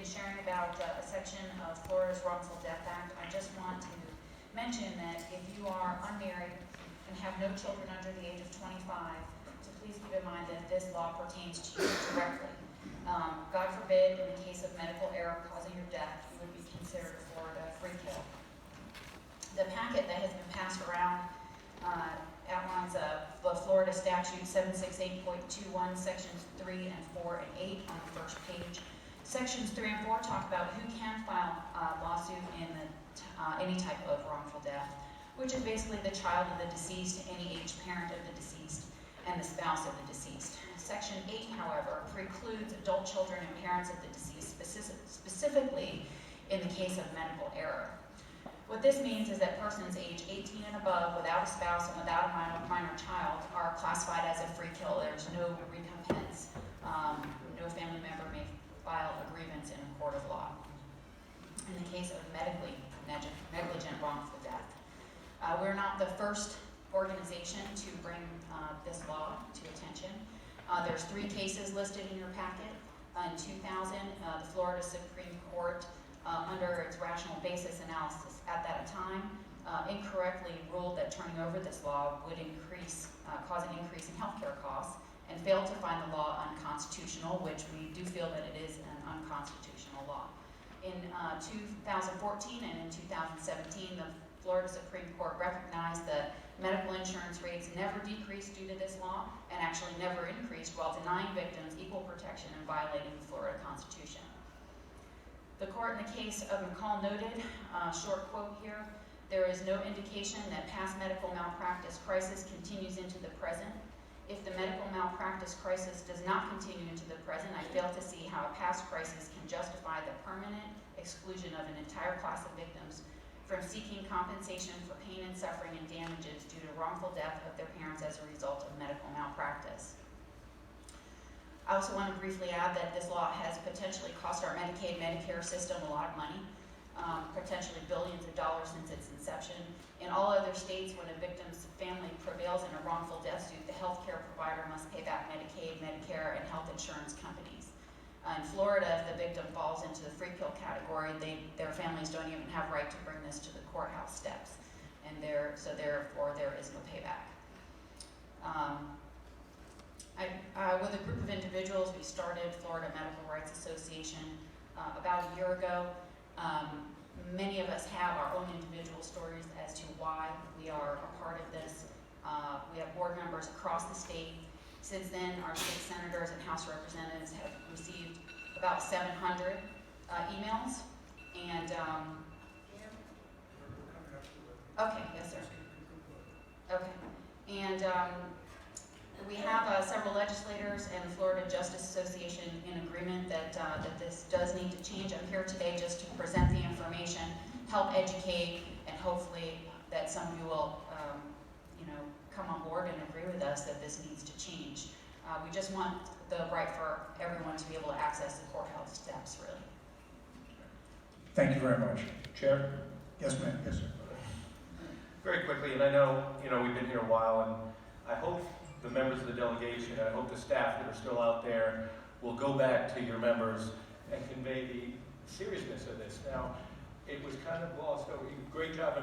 in sharing about a section of Florida's Wrongful Death Act, I just want to mention that if you are unmarried and have no children under the age of 25, so please keep in mind that this law pertains to you directly. God forbid, in the case of medical error causing your death, you would be considered a Florida free kill. The packet that has been passed around outlines the Florida Statute 768.21, Sections 3 and 4 and 8 on the first page. Sections 3 and 4 talk about who can file a lawsuit in any type of wrongful death, which is basically the child of the deceased, any aged parent of the deceased, and the spouse of the deceased. Section 8, however, precludes adult children and parents of the deceased, specifically in the case of medical error. What this means is that persons age 18 and above, without a spouse and without a minor child, are classified as a free kill. There's no recompense. No family member may file a grievance in a court of law. In the case of medically negligent wrongful death, we're not the first organization to bring this law to attention. There's 3 cases listed in your packet. In 2000, the Florida Supreme Court, under its rational basis analysis at that time, incorrectly ruled that turning over this law would cause an increase in healthcare costs, and failed to find the law unconstitutional, which we do feel that it is an unconstitutional law. In 2014 and in 2017, the Florida Supreme Court recognized that medical insurance rates never decreased due to this law, and actually never increased, while denying victims equal protection and violating the Florida Constitution. The court in the case of McCall noted, short quote here, "There is no indication that past medical malpractice crisis continues into the present. If the medical malpractice crisis does not continue into the present, I fail to see how a past crisis can justify the permanent exclusion of an entire class of victims from seeking compensation for pain and suffering and damages due to wrongful death of their parents as a result of medical malpractice." I also want to briefly add that this law has potentially cost our Medicaid, Medicare system a lot of money, potentially billions of dollars since its inception. In all other states, when a victim's family prevails in a wrongful death suit, the healthcare provider must pay back Medicaid, Medicare, and health insurance companies. In Florida, if the victim falls into the free kill category, their families don't even have right to bring this to the courthouse steps, and so therefore there is no payback. With a group of individuals, we started Florida Medical Rights Association about a year ago. Many of us have our own individual stories as to why we are a part of this. We have board members across the state. Since then, our state senators and House representatives have received about 700 emails. And, okay, yes, sir. Okay. And we have several legislators and the Florida Justice Association in agreement that this does need to change. I'm here today just to present the information, help educate, and hopefully that some of you will come on board and agree with us that this needs to change. We just want the right for everyone to be able to access the courthouse steps, really. Thank you very much. Chair? Yes, ma'am. Yes, sir. Very quickly, and I know, we've been here a while, and I hope the members of the delegation, and I hope the staff that are still out there will go back to your members and convey the seriousness of this. Now, it was kind of glossed over. Great job